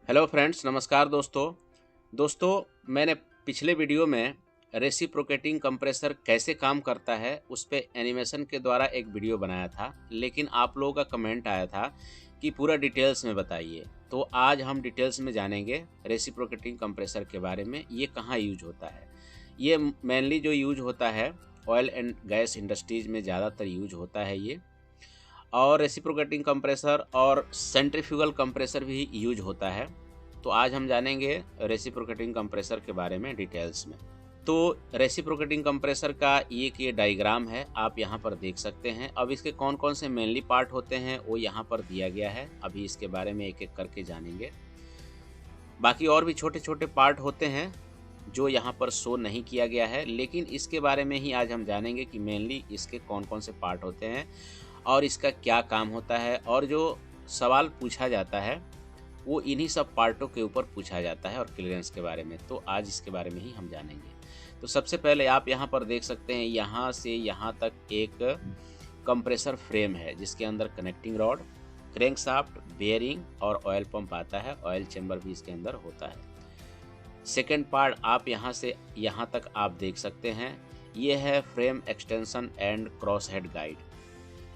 Hello friends, नमस्कार दोस्तों। मैंने पिछले वीडियो में रेसिप्रोकेटिंग कंप्रेसर कैसे काम करता है उस पे एनिमेशन के द्वारा एक वीडियो बनाया था, लेकिन आप लोगों का कमेंट आया था कि पूरा डिटेल्स में बताइए। तो आज हम डिटेल्स में जानेंगे रेसिप्रोकेटिंग कंप्रेसर के बारे में। ये कहाँ यूज होता है। ये मेनली जो यूज होता है ऑयल एंड गैस इंडस्ट्रीज में ज़्यादातर यूज होता है ये। और रेसिप्रोकेटिंग कंप्रेसर और सेंट्रीफ्यूगल कंप्रेसर भी यूज होता है। तो आज हम जानेंगे रेसिप्रोकेटिंग कंप्रेसर के बारे में डिटेल्स में। तो रेसिप्रोकेटिंग कंप्रेसर का ये डायग्राम है, आप यहाँ पर देख सकते हैं। अब इसके कौन कौन से मेनली पार्ट होते हैं वो यहाँ पर दिया गया है। अभी इसके बारे में एक एक करके जानेंगे। बाकी और भी छोटे छोटे पार्ट होते हैं जो यहाँ पर शो नहीं किया गया है, लेकिन इसके बारे में ही आज हम जानेंगे कि मेनली इसके कौन कौन से पार्ट होते हैं और इसका क्या काम होता है। और जो सवाल पूछा जाता है वो इन्हीं सब पार्टों के ऊपर पूछा जाता है और क्लियरेंस के बारे में। तो आज इसके बारे में ही हम जानेंगे। तो सबसे पहले आप यहाँ पर देख सकते हैं, यहाँ से यहाँ तक एक कंप्रेसर फ्रेम है जिसके अंदर कनेक्टिंग रॉड, क्रैंकशाफ्ट, बेयरिंग और ऑयल पंप आता है। ऑयल चेंबर भी इसके अंदर होता है। सेकेंड पार्ट आप यहाँ से यहाँ तक आप देख सकते हैं, ये है frame extension and cross head guide.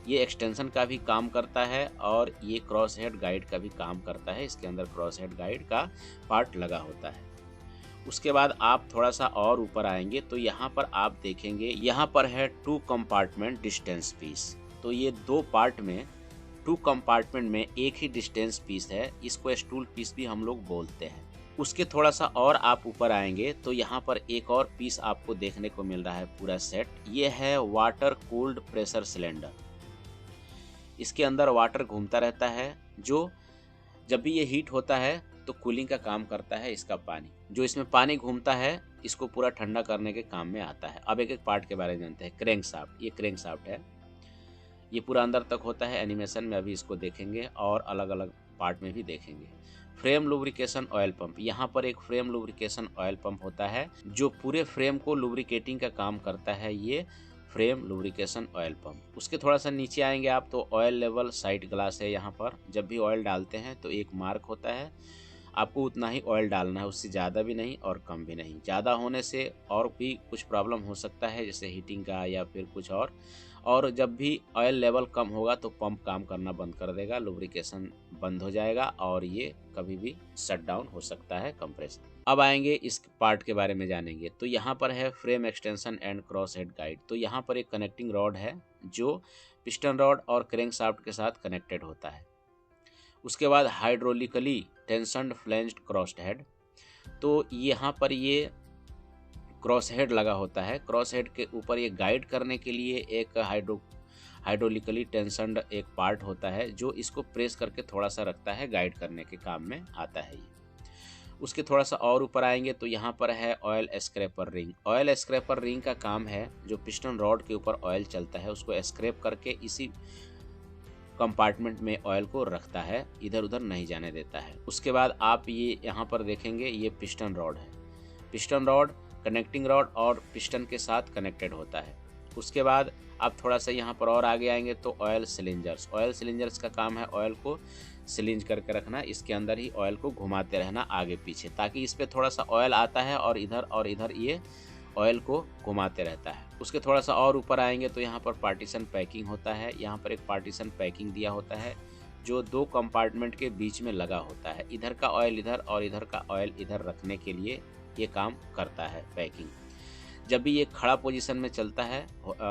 ये एक्सटेंशन का भी काम करता है और ये क्रॉस हेड गाइड का भी काम करता है। इसके अंदर क्रॉस हेड गाइड का पार्ट लगा होता है। उसके बाद आप थोड़ा सा और ऊपर आएंगे तो यहाँ पर आप देखेंगे, यहाँ पर है 2 कंपार्टमेंट डिस्टेंस पीस। तो ये 2 पार्ट में 2 कंपार्टमेंट में एक ही डिस्टेंस पीस है। इसको स्टूल पीस भी हम लोग बोलते हैं। उसके थोड़ा सा और आप ऊपर आएंगे तो यहाँ पर एक और पीस आपको देखने को मिल रहा है पूरा सेट। ये है वाटर कूल्ड प्रेशर सिलेंडर। इसके अंदर वाटर घूमता रहता है, जो जब भी ये हीट होता है तो कूलिंग का काम करता है। इसका पानी जो इसमें पानी घूमता है इसको पूरा ठंडा करने के काम में आता है। अब एक एक पार्ट के बारे में जानते हैं। क्रैंकशाफ्ट, ये क्रैंकशाफ्ट है, ये पूरा अंदर तक होता है। एनिमेशन में अभी इसको देखेंगे और अलग अलग पार्ट में भी देखेंगे। फ्रेम लुब्रिकेशन ऑयल पंप, यहाँ पर एक फ्रेम लुब्रिकेशन ऑयल पंप होता है जो पूरे फ्रेम को लुब्रिकेटिंग का काम करता है। ये फ्रेम लुब्रिकेशन ऑयल पंप। उसके थोड़ा सा नीचे आएंगे आप तो ऑयल लेवल साइड ग्लास है। यहाँ पर जब भी ऑयल डालते हैं तो एक मार्क होता है, आपको उतना ही ऑयल डालना है, उससे ज़्यादा भी नहीं और कम भी नहीं। ज़्यादा होने से और भी कुछ प्रॉब्लम हो सकता है, जैसे हीटिंग का या फिर कुछ और जब भी ऑयल लेवल कम होगा तो पंप काम करना बंद कर देगा, लुब्रिकेशन बंद हो जाएगा और ये कभी भी शट डाउन हो सकता है कंप्रेसर। अब आएंगे इस पार्ट के बारे में जानेंगे। तो यहाँ पर है frame extension and cross head guide. तो यहाँ पर एक कनेक्टिंग रॉड है जो पिस्टन रॉड और क्रैंकशाफ्ट के साथ कनेक्टेड होता है। उसके बाद हाइड्रोलिकली टेंशन्ड फ्लेंज्ड क्रॉस्ड हेड। तो यहाँ पर ये क्रॉस हेड लगा होता है। क्रॉस हेड के ऊपर ये गाइड करने के लिए एक हाइड्रोलिकली टेंशन्ड एक पार्ट होता है जो इसको प्रेस करके थोड़ा सा रखता है, गाइड करने के काम में आता है ये। उसके थोड़ा सा और ऊपर आएंगे तो यहाँ पर है oil scraper ring. Oil scraper ring का काम है जो पिस्टन रॉड के ऊपर ऑयल चलता है उसको स्क्रैप करके इसी कंपार्टमेंट में ऑयल को रखता है, इधर उधर नहीं जाने देता है। उसके बाद आप ये यहाँ पर देखेंगे, ये पिस्टन रॉड है। पिस्टन रॉड कनेक्टिंग रॉड और पिस्टन के साथ कनेक्टेड होता है। उसके बाद आप थोड़ा सा यहाँ पर और आगे आएंगे तो ऑयल सिलिंजर्स। ऑयल सिलिंजर्स का काम है ऑयल को सिलिंज करके रखना, इसके अंदर ही ऑयल को घुमाते रहना आगे पीछे, ताकि इस पर थोड़ा सा ऑयल आता है और इधर ये ऑयल को घुमाते रहता है। उसके थोड़ा सा और ऊपर आएंगे तो यहाँ पर पार्टीशन पैकिंग होता है। यहाँ पर एक पार्टीशन पैकिंग दिया होता है जो 2 कंपार्टमेंट के बीच में लगा होता है। इधर का ऑयल इधर और इधर का ऑयल इधर रखने के लिए ये काम करता है पैकिंग। जब भी ये खड़ा पोजीशन में चलता है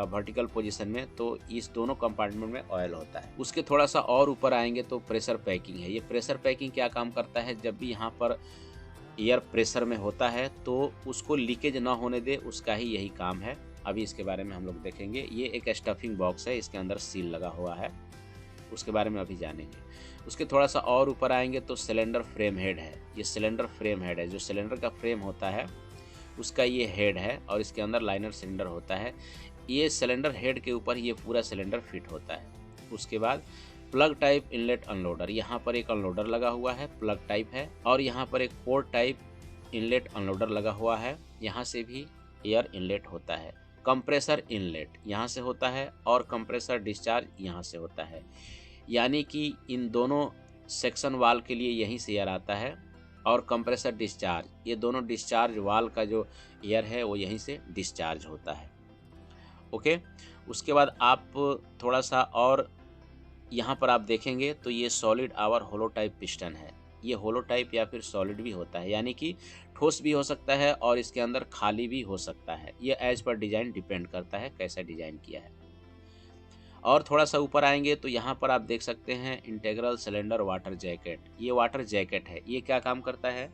वर्टिकल पोजीशन में तो इस दोनों कंपार्टमेंट में ऑयल होता है। उसके थोड़ा सा और ऊपर आएंगे तो प्रेशर पैकिंग है। ये प्रेशर पैकिंग क्या काम करता है, जब भी यहाँ पर एयर प्रेशर में होता है तो उसको लीकेज ना होने दे, उसका ही यही काम है। अभी इसके बारे में हम लोग देखेंगे। ये एक स्टफिंग बॉक्स है, इसके अंदर सील लगा हुआ है, उसके बारे में अभी जानेंगे। उसके थोड़ा सा और ऊपर आएंगे तो सिलेंडर फ्रेम हेड है। ये सिलेंडर फ्रेम हेड है, जो सिलेंडर का फ्रेम होता है उसका ये हेड है और इसके अंदर लाइनर सिलेंडर होता है। ये सिलेंडर हेड के ऊपर ये पूरा सिलेंडर फिट होता है। उसके बाद प्लग टाइप इनलेट अनलोडर, यहाँ पर एक अनलोडर लगा हुआ है, प्लग टाइप है, और यहाँ पर एक पोर्ट टाइप इनलेट अनलोडर लगा हुआ है, यहाँ से भी एयर इनलेट होता है। कंप्रेसर इनलेट यहाँ से होता है और कंप्रेसर डिस्चार्ज यहाँ से होता है, यानी कि इन दोनों सेक्शन वाल के लिए यहीं से एयर आता है और कंप्रेसर डिस्चार्ज, ये दोनों डिस्चार्ज वाल का जो एयर है वो यहीं से डिस्चार्ज होता है। ओके, उसके बाद आप थोड़ा सा और यहाँ पर आप देखेंगे तो ये solid or hollow type piston है। ये होलो टाइप या फिर सॉलिड भी होता है, यानी कि ठोस भी हो सकता है और इसके अंदर खाली भी हो सकता है। ये एज पर डिज़ाइन डिपेंड करता है कैसा डिज़ाइन किया है। और थोड़ा सा ऊपर आएंगे तो यहाँ पर आप देख सकते हैं इंटीग्रल सिलेंडर वाटर जैकेट। ये वाटर जैकेट है, ये क्या काम करता है,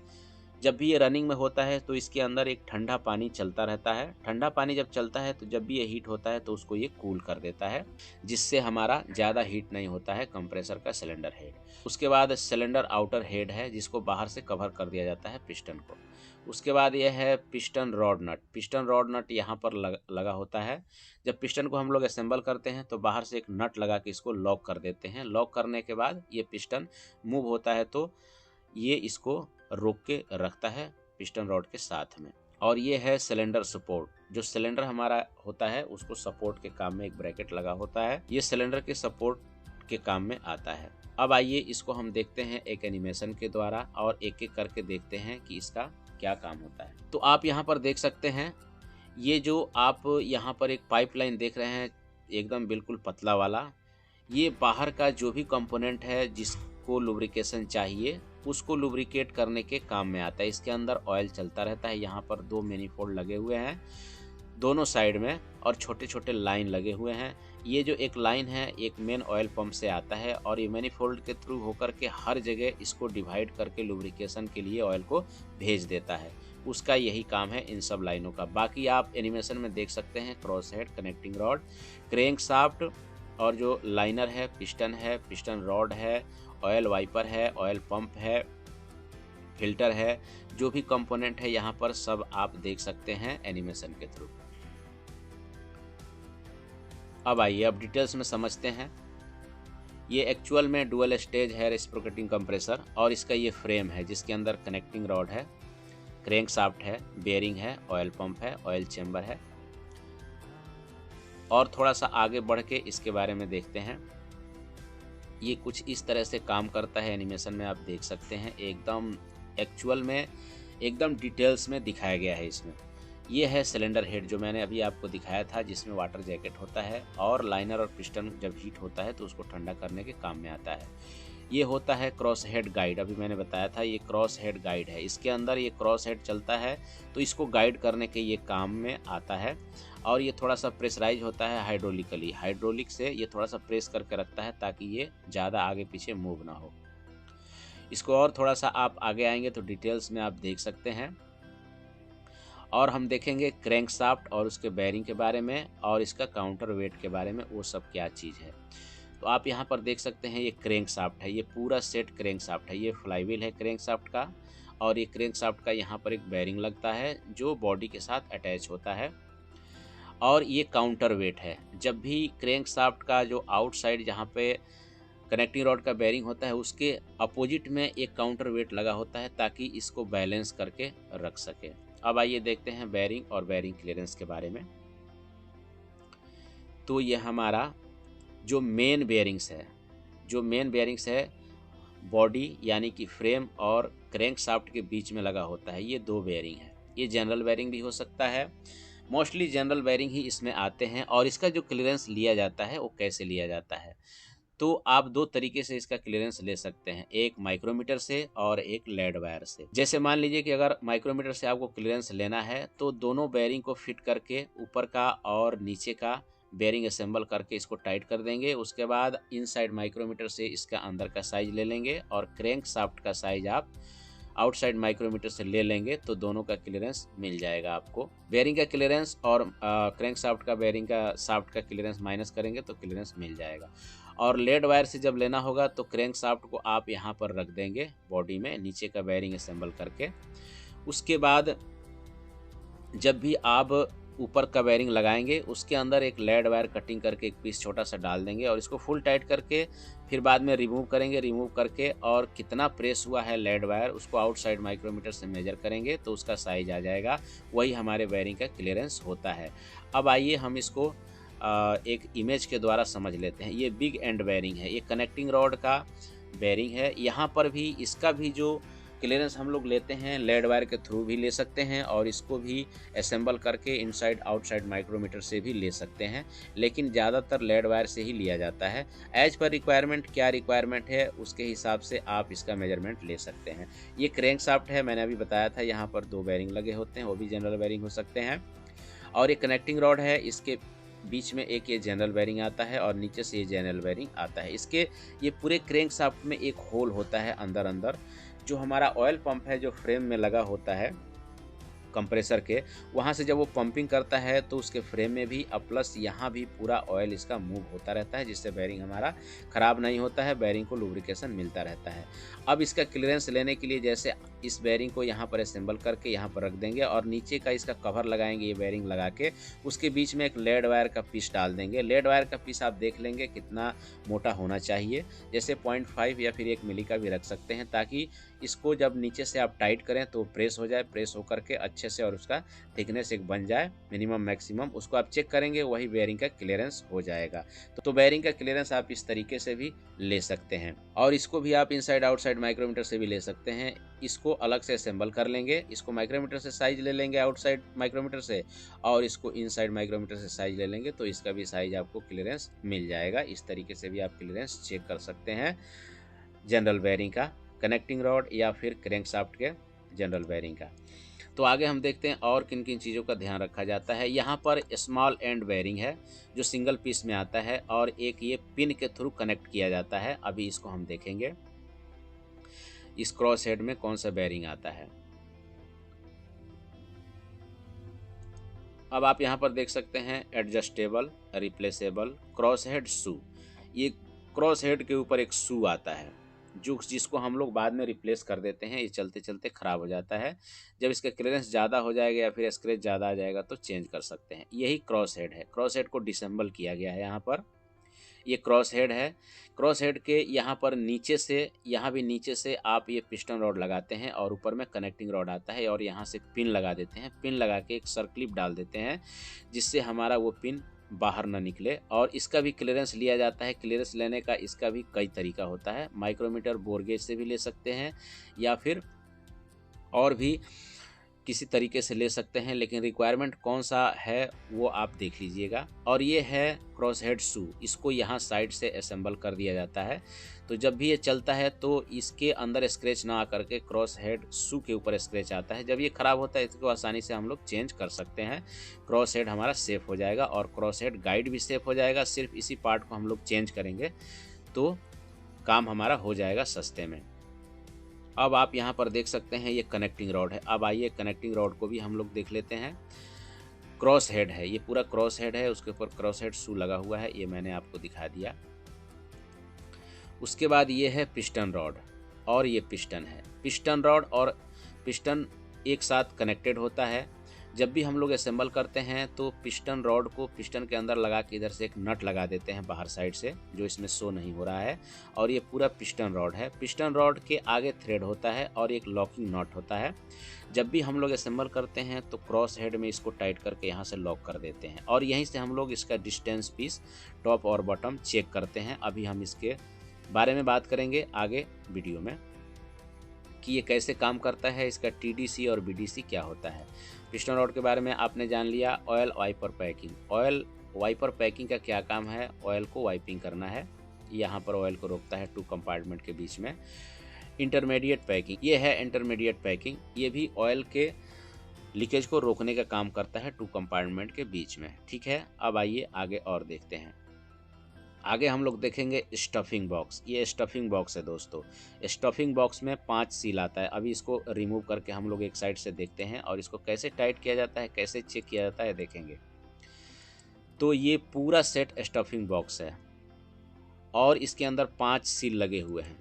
जब भी ये रनिंग में होता है तो इसके अंदर एक ठंडा पानी चलता रहता है। ठंडा पानी जब चलता है तो जब भी ये हीट होता है तो उसको ये कूल कर देता है, जिससे हमारा ज़्यादा हीट नहीं होता है कंप्रेसर का सिलेंडर हेड। उसके बाद सिलेंडर आउटर हेड है, जिसको बाहर से कवर कर दिया जाता है पिस्टन को। उसके बाद ये है पिस्टन रॉड नट। पिस्टन रॉड नट यहाँ पर लगा होता है। जब पिस्टन को हम लोग असेंबल करते हैं तो बाहर से एक नट लगा के इसको लॉक कर देते हैं। लॉक करने के बाद ये पिस्टन मूव होता है तो ये इसको रोक के रखता है पिस्टन रॉड के साथ में। और ये है सिलेंडर सपोर्ट। जो सिलेंडर हमारा होता है उसको सपोर्ट के काम में एक ब्रैकेट लगा होता है, ये सिलेंडर के सपोर्ट के काम में आता है। अब आइए इसको हम देखते हैं एक एनिमेशन के द्वारा और एक एक करके देखते हैं कि इसका क्या काम होता है। तो आप यहाँ पर देख सकते हैं, ये जो आप यहाँ पर एक पाइपलाइन देख रहे हैं एकदम बिल्कुल पतला वाला, ये बाहर का जो भी कंपोनेंट है जिसको लुब्रिकेशन चाहिए उसको लुब्रिकेट करने के काम में आता है। इसके अंदर ऑयल चलता रहता है। यहाँ पर 2 मैनिफोल्ड लगे हुए हैं दोनों साइड में और छोटे छोटे लाइन लगे हुए हैं। ये जो एक लाइन है एक मेन ऑयल पंप से आता है और ये मैनिफोल्ड के थ्रू होकर के हर जगह इसको डिवाइड करके लुब्रिकेशन के लिए ऑयल को भेज देता है। उसका यही काम है इन सब लाइनों का। बाकी आप एनिमेशन में देख सकते हैं cross head, connecting rod, crank shaft और जो लाइनर है, पिस्टन रॉड है, ऑयल वाइपर है, ऑयल पंप है, फिल्टर है, जो भी कंपोनेंट है यहाँ पर सब आप देख सकते हैं एनिमेशन के थ्रू। अब आइए अब डिटेल्स में समझते हैं। ये एक्चुअल में डुअल स्टेज है रेसिप्रोकेटिंग कंप्रेसर और इसका ये फ्रेम है जिसके अंदर कनेक्टिंग रॉड है, क्रैंक शाफ्ट है, बेयरिंग है, ऑयल पंप है, ऑयल चेंबर है। और थोड़ा सा आगे बढ़ के इसके बारे में देखते हैं। ये कुछ इस तरह से काम करता है, एनिमेशन में आप देख सकते हैं। एकदम एक्चुअल में एकदम डिटेल्स में दिखाया गया है इसमें। ये है सिलेंडर हेड जो मैंने अभी आपको दिखाया था, जिसमें वाटर जैकेट होता है और लाइनर और पिस्टन जब हीट होता है तो उसको ठंडा करने के काम में आता है। ये होता है क्रॉस हेड गाइड, अभी मैंने बताया था ये क्रॉस हेड गाइड है। इसके अंदर ये क्रॉस हेड चलता है तो इसको गाइड करने के ये काम में आता है। और ये थोड़ा सा प्रेशराइज होता है हाइड्रोलिकली, हाइड्रोलिक से ये थोड़ा सा प्रेस करके रखता है ताकि ये ज़्यादा आगे पीछे मूव ना हो। इसको और थोड़ा सा आप आगे आएंगे तो डिटेल्स में आप देख सकते हैं। और हम देखेंगे क्रैंक शाफ्ट और उसके बेयरिंग के बारे में और इसका काउंटर वेट के बारे में, वो सब क्या चीज़ है। तो आप यहाँ पर देख सकते हैं ये क्रैंक शाफ्ट है, ये पूरा सेट क्रैंक शाफ्ट है। ये फ्लाईव्हील है क्रैंक शाफ्ट का और ये क्रैंक शाफ्ट का यहाँ पर एक बेयरिंग लगता है जो बॉडी के साथ अटैच होता है। और ये काउंटर वेट है। जब भी क्रैंक शाफ्ट का जो आउटसाइड जहाँ पे कनेक्टिंग रॉड का बेयरिंग होता है उसके अपोजिट में एक काउंटर वेट लगा होता है ताकि इसको बैलेंस करके रख सके। अब आइए देखते हैं बेयरिंग और बेयरिंग क्लियरेंस के बारे में। तो ये हमारा जो मेन बेयरिंग्स है बॉडी यानी कि फ्रेम और क्रैंक शाफ्ट के बीच में लगा होता है, ये 2 बेयरिंग है। ये जनरल बेयरिंग भी हो सकता है, मोस्टली जनरल बेयरिंग ही इसमें आते हैं। और इसका जो क्लियरेंस लिया जाता है वो कैसे लिया जाता है, तो आप 2 तरीके से इसका क्लियरेंस ले सकते हैं, एक माइक्रोमीटर से और एक लेड वायर से। जैसे मान लीजिए कि अगर माइक्रोमीटर से आपको क्लियरेंस लेना है तो दोनों बेयरिंग को फिट करके ऊपर का और नीचे का बेयरिंग असेंबल करके इसको टाइट कर देंगे। उसके बाद इनसाइड माइक्रोमीटर से इसका अंदर का साइज ले लेंगे और क्रैंक शाफ्ट का साइज आप आउटसाइड माइक्रोमीटर से ले लेंगे तो दोनों का क्लियरेंस मिल जाएगा आपको। बेयरिंग का क्लियरेंस और क्रैंक शाफ्ट का बेयरिंग का शाफ्ट का क्लियरेंस माइनस करेंगे तो क्लियरेंस मिल जाएगा। और लेड वायर से जब लेना होगा तो क्रैंक शाफ्ट को आप यहाँ पर रख देंगे बॉडी में, नीचे का बेयरिंग असेंबल करके। उसके बाद जब भी आप ऊपर का बेरिंग लगाएंगे, उसके अंदर एक लेड वायर कटिंग करके एक पीस छोटा सा डाल देंगे और इसको फुल टाइट करके फिर बाद में रिमूव करेंगे। रिमूव करके और कितना प्रेस हुआ है लेड वायर उसको आउटसाइड माइक्रोमीटर से मेजर करेंगे तो उसका साइज आ जाएगा। वही हमारे बेरिंग का क्लियरेंस होता है। अब आइए हम इसको एक इमेज के द्वारा समझ लेते हैं। ये बिग एंड बेरिंग है, ये कनेक्टिंग रॉड का बेरिंग है। यहाँ पर भी इसका भी जो क्लियरेंस हम लोग लेते हैं लेड वायर के थ्रू भी ले सकते हैं और इसको भी असेंबल करके इनसाइड आउटसाइड माइक्रोमीटर से भी ले सकते हैं, लेकिन ज़्यादातर लेड वायर से ही लिया जाता है। एज पर रिक्वायरमेंट, क्या रिक्वायरमेंट है उसके हिसाब से आप इसका मेजरमेंट ले सकते हैं। ये क्रैंक शाफ्ट है, मैंने अभी बताया था, यहाँ पर 2 बेरिंग लगे होते हैं, वो भी जनरल बेरिंग हो सकते हैं। और ये कनेक्टिंग रॉड है, इसके बीच में एक ये जनरल बेरिंग आता है और नीचे से ये जनरल बेरिंग आता है। इसके ये पूरे क्रैंक शाफ्ट में एक होल होता है अंदर जो हमारा ऑयल पंप है जो फ्रेम में लगा होता है कंप्रेसर के, वहाँ से जब वो पंपिंग करता है तो उसके फ्रेम में भी और प्लस यहाँ भी पूरा ऑयल इसका मूव होता रहता है, जिससे बेरिंग हमारा ख़राब नहीं होता है, बेरिंग को लुब्रिकेशन मिलता रहता है। अब इसका क्लियरेंस लेने के लिए जैसे इस बेरिंग को यहाँ पर असेंबल करके यहाँ पर रख देंगे और नीचे का इसका कवर लगाएंगे ये बेरिंग लगा के, उसके बीच में एक लेड वायर का पीस डाल देंगे। लेड वायर का पीस आप देख लेंगे कितना मोटा होना चाहिए, जैसे 0.5 या फिर 1 मिली का भी रख सकते हैं, ताकि इसको जब नीचे से आप टाइट करें तो प्रेस हो जाए, प्रेस होकर के अच्छे से और उसका थिकनेस एक बन जाए मिनिमम मैक्सिमम, उसको आप चेक करेंगे, वही बेरिंग का क्लियरेंस हो जाएगा। तो बेरिंग का क्लियरेंस आप इस तरीके से भी ले सकते हैं और इसको भी आप इनसाइड आउटसाइड माइक्रोमीटर से भी ले सकते हैं। इसको अलग से असेंबल कर लेंगे, इसको माइक्रोमीटर से साइज ले लेंगे आउटसाइड माइक्रोमीटर से और इसको इनसाइड माइक्रोमीटर से साइज ले लेंगे तो इसका भी साइज आपको क्लियरेंस मिल जाएगा। इस तरीके से भी आप क्लियरेंस चेक कर सकते हैं जनरल बेरिंग का, कनेक्टिंग रॉड या फिर क्रैंकशाफ्ट के जनरल बेरिंग का। तो आगे हम देखते हैं और किन किन चीज़ों का ध्यान रखा जाता है। यहाँ पर स्मॉल एंड बेरिंग है जो सिंगल पीस में आता है और एक ये पिन के थ्रू कनेक्ट किया जाता है। अभी इसको हम देखेंगे इस क्रॉस हेड में कौन सा बेरिंग आता है। अब आप यहाँ पर देख सकते हैं एडजस्टेबल रिप्लेसेबल क्रॉस हेड शू। ये क्रॉस हेड के ऊपर एक शू आता है जिसको हम लोग बाद में रिप्लेस कर देते हैं, ये चलते चलते ख़राब हो जाता है। जब इसका क्लियरेंस ज़्यादा हो जाएगा या फिर स्क्रैच ज़्यादा आ जाएगा तो चेंज कर सकते हैं। यही क्रॉस हेड है, क्रॉस हेड को डिसेंबल किया गया है यहाँ पर। ये क्रॉस हेड है, क्रॉस हेड के यहाँ पर नीचे से, यहाँ भी नीचे से आप ये पिस्टन रॉड लगाते हैं और ऊपर में कनेक्टिंग रॉड आता है और यहाँ से पिन लगा देते हैं। पिन लगा के एक सर्क्लिप डाल देते हैं जिससे हमारा वो पिन बाहर ना निकले। और इसका भी क्लियरेंस लिया जाता है। क्लियरेंस लेने का इसका भी कई तरीका होता है, माइक्रोमीटर बोर गेज से भी ले सकते हैं या फिर और भी किसी तरीके से ले सकते हैं, लेकिन रिक्वायरमेंट कौन सा है वो आप देख लीजिएगा। और ये है क्रॉस हेड शू, इसको यहाँ साइड से असेंबल कर दिया जाता है। तो जब भी ये चलता है तो इसके अंदर स्क्रैच ना आकर के क्रॉस हेड शू के ऊपर स्क्रैच आता है। जब ये ख़राब होता है इसको आसानी से हम लोग चेंज कर सकते हैं। क्रॉस हेड हमारा सेफ हो जाएगा और क्रॉस हेड गाइड भी सेफ हो जाएगा। सिर्फ इसी पार्ट को हम लोग चेंज करेंगे तो काम हमारा हो जाएगा सस्ते में। अब आप यहाँ पर देख सकते हैं ये कनेक्टिंग रॉड है। अब आइए कनेक्टिंग रॉड को भी हम लोग देख लेते हैं। क्रॉस हेड है, ये पूरा क्रॉस हेड है, उसके ऊपर क्रॉस हेड शू लगा हुआ है, ये मैंने आपको दिखा दिया। उसके बाद ये है पिस्टन रॉड और ये पिस्टन है। पिस्टन रॉड और पिस्टन एक साथ कनेक्टेड होता है। जब भी हम लोग असेंबल करते हैं तो पिस्टन रॉड को पिस्टन के अंदर लगा के इधर से एक नट लगा देते हैं बाहर साइड से, जो इसमें शो नहीं हो रहा है। और ये पूरा पिस्टन रॉड है। पिस्टन रॉड के आगे थ्रेड होता है और एक लॉकिंग नॉट होता है। जब भी हम लोग असेंबल करते हैं तो क्रॉस हेड में इसको टाइट करके यहाँ से लॉक कर देते हैं और यहीं से हम लोग इसका डिस्टेंस पीस टॉप और बॉटम चेक करते हैं। अभी हम इसके बारे में बात करेंगे आगे वीडियो में कि ये कैसे काम करता है, इसका TDC और BDC क्या होता है। पिस्टन रॉड के बारे में आपने जान लिया। Oil wiper packing, oil wiper packing का क्या काम है, ऑयल को वाइपिंग करना है। यहाँ पर ऑयल को रोकता है 2 कंपार्टमेंट के बीच में। इंटरमीडिएट पैकिंग, ये है इंटरमीडिएट पैकिंग, ये भी ऑयल के लीकेज को रोकने का काम करता है 2 कंपार्टमेंट के बीच में। ठीक है, अब आइए आगे और देखते हैं। आगे हम लोग देखेंगे स्टफिंग बॉक्स। ये स्टफिंग बॉक्स है दोस्तों। स्टफिंग बॉक्स में 5 सील आता है। अभी इसको रिमूव करके हम लोग एक साइड से देखते हैं और इसको कैसे टाइट किया जाता है, कैसे चेक किया जाता है देखेंगे। तो ये पूरा सेट स्टफिंग बॉक्स है और इसके अंदर 5 सील लगे हुए हैं।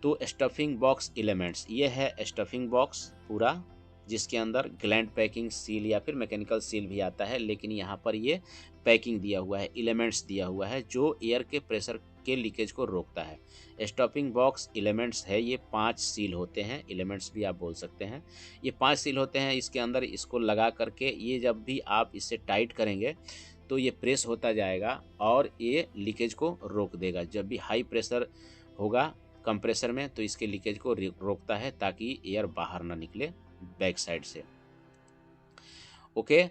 तो स्टफिंग बॉक्स एलिमेंट्स, ये है स्टफिंग बॉक्स पूरा जिसके अंदर ग्लैंड पैकिंग सील या फिर मैकेनिकल सील भी आता है, लेकिन यहाँ पर ये पैकिंग दिया हुआ है, एलिमेंट्स दिया हुआ है जो एयर के प्रेशर के लीकेज को रोकता है। स्टॉपिंग बॉक्स एलिमेंट्स है, ये 5 सील होते हैं, एलिमेंट्स भी आप बोल सकते हैं। ये 5 सील होते हैं, इसके अंदर इसको लगा करके ये जब भी आप इसे टाइट करेंगे तो ये प्रेस होता जाएगा और ये लीकेज को रोक देगा। जब भी हाई प्रेशर होगा कंप्रेसर में तो इसके लीकेज को रोकता है ताकि एयर बाहर ना निकले बैक साइड से। ओके,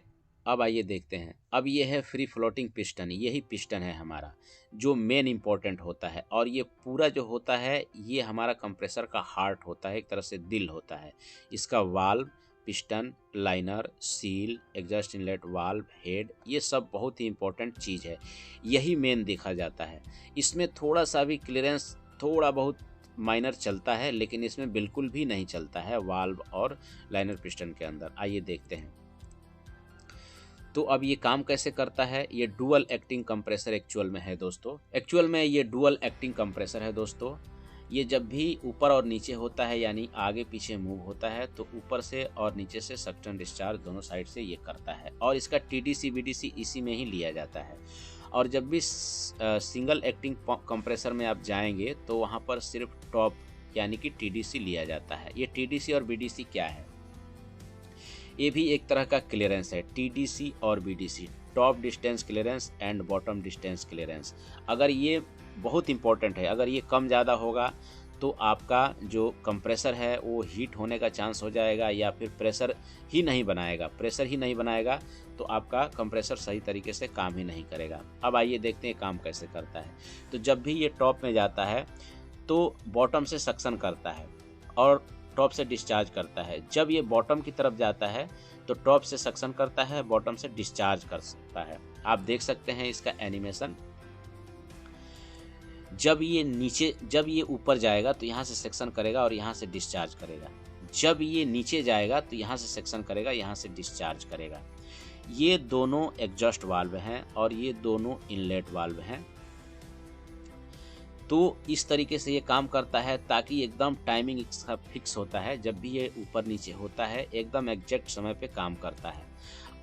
अब आइए देखते हैं। अब ये है फ्री फ्लोटिंग पिस्टन, यही पिस्टन है हमारा जो मेन इंपॉर्टेंट होता है, और ये पूरा जो होता है ये हमारा कंप्रेसर का हार्ट होता है, एक तरह से दिल होता है। इसका valve, piston, liner, seal, exhaust inlet valve, head, ये सब बहुत ही इंपॉर्टेंट चीज़ है, यही मेन देखा जाता है। इसमें थोड़ा सा भी क्लियरेंस थोड़ा बहुत माइनर चलता है, लेकिन इसमें बिल्कुल भी नहीं चलता है वाल्व और लाइनर पिस्टन के अंदर। आइए देखते हैं। तो अब ये काम कैसे करता है। ये डुअल एक्टिंग कंप्रेसर एक्चुअल में है दोस्तों, एक्चुअल में ये डुअल एक्टिंग कंप्रेसर है दोस्तों। ये जब भी ऊपर और नीचे होता है, यानी आगे पीछे मूव होता है, तो ऊपर से और नीचे से सक्शन डिस्चार्ज दोनों साइड से ये करता है, और इसका TDC BDC इसी में ही लिया जाता है। और जब भी सिंगल एक्टिंग कंप्रेसर में आप जाएंगे तो वहाँ पर सिर्फ टॉप यानी कि TDC लिया जाता है। ये TDC और BDC क्या है, ये भी एक तरह का क्लियरेंस है। TDC और BDC, top distance clearance and bottom distance clearance. अगर ये बहुत इंपॉर्टेंट है, अगर ये कम ज़्यादा होगा तो आपका जो कंप्रेसर है वो हीट होने का चांस हो जाएगा, या फिर प्रेशर ही नहीं बनाएगा तो आपका कंप्रेसर सही तरीके से काम ही नहीं करेगा। अब आइए देखते हैं काम कैसे करता है। तो जब भी ये टॉप में जाता है तो बॉटम से सक्शन करता है और टॉप से डिस्चार्ज करता है। जब ये बॉटम की तरफ जाता है तो टॉप से सक्शन करता है, बॉटम से डिस्चार्ज कर सकता है। आप देख सकते हैं इसका एनिमेशन। जब ये ऊपर जाएगा तो यहाँ से सेक्शन करेगा और यहाँ से डिस्चार्ज करेगा। जब ये नीचे जाएगा तो यहाँ से सेक्शन करेगा, यहाँ से डिस्चार्ज करेगा। ये दोनों एग्जॉस्ट वाल्व हैं और ये दोनों इनलेट वाल्व हैं। तो इस तरीके से ये काम करता है ताकि एकदम टाइमिंग इसका फिक्स होता है। जब भी ये ऊपर नीचे होता है एकदम एग्जैक्ट समय पे काम करता है।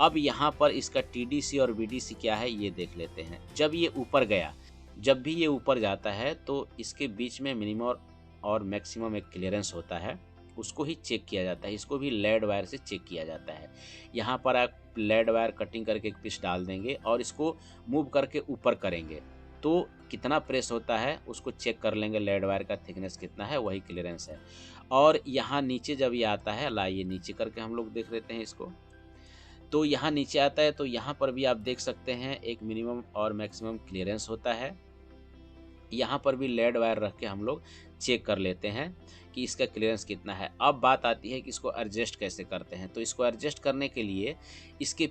अब यहाँ पर इसका TDC और BDC क्या है ये देख लेते हैं। जब ये ऊपर गया, जब भी ये ऊपर जाता है तो इसके बीच में मिनिमम और मैक्सिमम एक क्लियरेंस होता है, उसको ही चेक किया जाता है। इसको भी लेड वायर से चेक किया जाता है। यहाँ पर आप लेड वायर कटिंग करके एक पीस डाल देंगे और इसको मूव करके ऊपर करेंगे तो कितना प्रेस होता है उसको चेक कर लेंगे। लेड वायर का थिकनेस कितना है, वही क्लियरेंस है। और यहाँ नीचे जब ये आता है, लाइए नीचे करके हम लोग देख लेते हैं इसको। तो यहाँ नीचे आता है तो यहाँ पर भी आप देख सकते हैं एक मिनिमम और मैक्सिमम क्लियरेंस होता है। यहाँ पर भी लेड वायर रख के हम लोग चेक कर लेते हैं कि इसका क्लियरेंस कितना है। अब बात आती है कि इसको एडजस्ट कैसे करते हैं। तो इसको एडजस्ट करने के लिए इसके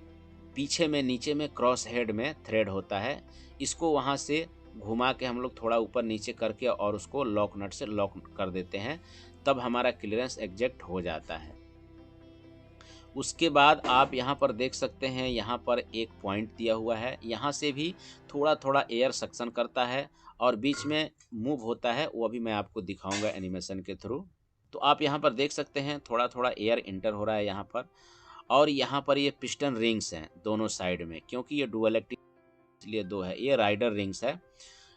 पीछे में नीचे में क्रॉस हेड में थ्रेड होता है, इसको वहाँ से घुमा के हम लोग थोड़ा ऊपर नीचे करके और उसको लॉक नट से लॉक कर देते हैं, तब हमारा क्लियरेंस एग्जैक्ट हो जाता है। उसके बाद आप यहाँ पर देख सकते हैं, यहाँ पर एक पॉइंट दिया हुआ है, यहाँ से भी थोड़ा थोड़ा एयर सक्शन करता है और बीच में मूव होता है, वो अभी मैं आपको दिखाऊंगा एनिमेशन के थ्रू। तो आप यहाँ पर देख सकते हैं थोड़ा थोड़ा एयर इंटर हो रहा है यहाँ पर। और यहाँ पर ये पिस्टन रिंग्स हैं दोनों साइड में, क्योंकि ये डुअल एक्टिंग इसलिए दो है। ये राइडर रिंग्स है,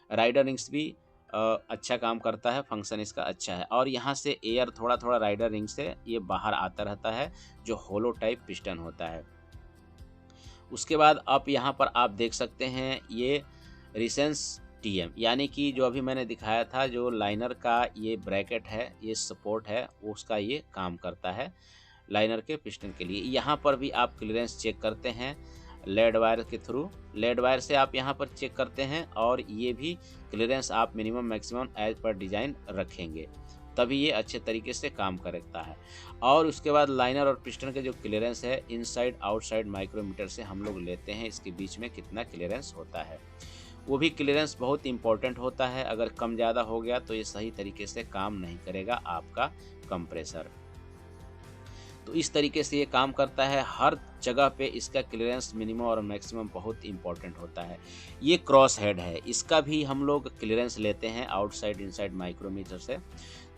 राइडर रिंग्स भी अच्छा काम करता है, फंक्शन इसका अच्छा है। और यहाँ से एयर थोड़ा थोड़ा राइडर रिंग से ये बाहर आता रहता है, जो होलो टाइप पिस्टन होता है। उसके बाद आप यहाँ पर आप देख सकते हैं ये रिसेंस TM, यानी कि जो अभी मैंने दिखाया था जो लाइनर का ये ब्रैकेट है, ये सपोर्ट है, उसका ये काम करता है लाइनर के पिस्टन के लिए। यहाँ पर भी आप क्लियरेंस चेक करते हैं लेड वायर के थ्रू, लेड वायर से आप यहाँ पर चेक करते हैं, और ये भी क्लियरेंस आप मिनिमम मैक्सिमम एज पर डिज़ाइन रखेंगे, तभी ये अच्छे तरीके से काम करता है। और उसके बाद लाइनर और पिस्टन के जो क्लियरेंस है इनसाइड आउटसाइड माइक्रोमीटर से हम लोग लेते हैं, इसके बीच में कितना क्लियरेंस होता है। वो भी क्लियरेंस बहुत इंपॉर्टेंट होता है, अगर कम ज़्यादा हो गया तो ये सही तरीके से काम नहीं करेगा आपका कंप्रेसर। तो इस तरीके से ये काम करता है, हर जगह पे इसका क्लियरेंस मिनिमम और मैक्सिमम बहुत इंपॉर्टेंट होता है। ये क्रॉस हेड है, इसका भी हम लोग क्लियरेंस लेते हैं आउटसाइड इनसाइड माइक्रोमीटर से।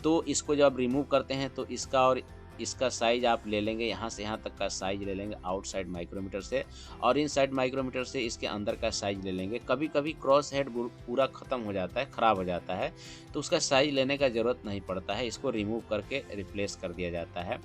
तो इसको जब रिमूव करते हैं तो इसका और इसका साइज़ आप ले लेंगे, यहाँ से यहाँ तक का साइज़ ले लेंगे आउटसाइड माइक्रोमीटर से, और इनसाइड माइक्रोमीटर से इसके अंदर का साइज़ ले लेंगे। कभी कभी क्रॉस हेड पूरा ख़त्म हो जाता है, ख़राब हो जाता है, तो उसका साइज़ लेने का ज़रूरत नहीं पड़ता है, इसको रिमूव करके रिप्लेस कर दिया जाता है।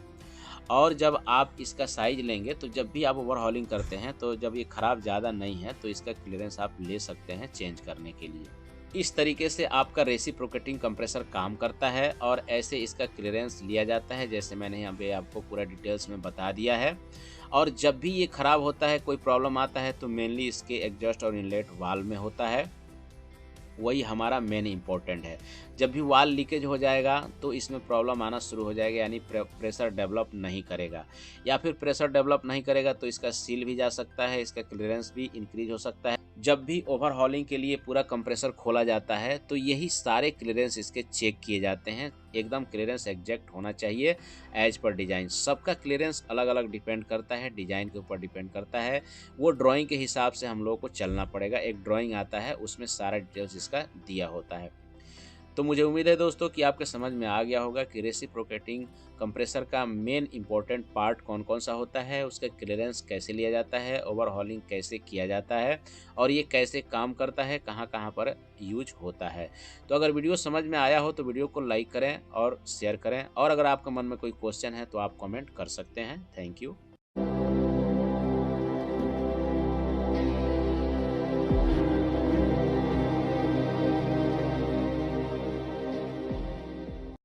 और जब आप इसका साइज़ लेंगे तो जब भी आप ओवरहॉलिंग करते हैं, तो जब ये ख़राब ज़्यादा नहीं है तो इसका क्लियरेंस आप ले सकते हैं चेंज करने के लिए। इस तरीके से आपका रेसिप्रोकेटिंग कंप्रेसर काम करता है और ऐसे इसका क्लियरेंस लिया जाता है, जैसे मैंने यहाँ पे आपको पूरा डिटेल्स में बता दिया है। और जब भी ये ख़राब होता है, कोई प्रॉब्लम आता है, तो मेनली इसके एग्जॉस्ट और इनलेट वाल्व में होता है, वही हमारा मेन इम्पोर्टेंट है। जब भी वाल लीकेज हो जाएगा तो इसमें प्रॉब्लम आना शुरू हो जाएगा, यानी प्रेशर डेवलप नहीं करेगा, या फिर प्रेशर डेवलप नहीं करेगा तो इसका सील भी जा सकता है, इसका क्लियरेंस भी इंक्रीज हो सकता है। जब भी ओवरहॉलिंग के लिए पूरा कंप्रेसर खोला जाता है तो यही सारे क्लियरेंस इसके चेक किए जाते हैं, एकदम क्लियरेंस एग्जैक्ट होना चाहिए एज पर डिज़ाइन। सबका क्लियरेंस अलग अलग डिपेंड करता है, डिज़ाइन के ऊपर डिपेंड करता है, वो ड्राइंग के हिसाब से हम लोगों को चलना पड़ेगा। एक ड्राइंग आता है, उसमें सारा डिटेल्स इसका दिया होता है। तो मुझे उम्मीद है दोस्तों कि आपके समझ में आ गया होगा कि रेसिप्रोकेटिंग कंप्रेसर का मेन इंपॉर्टेंट पार्ट कौन कौन सा होता है, उसका क्लियरेंस कैसे लिया जाता है, ओवरहॉलिंग कैसे किया जाता है, और ये कैसे काम करता है, कहाँ कहाँ पर यूज होता है। तो अगर वीडियो समझ में आया हो तो वीडियो को लाइक करें और शेयर करें, और अगर आपके मन में कोई क्वेश्चन है तो आप कमेंट कर सकते हैं। Thank you.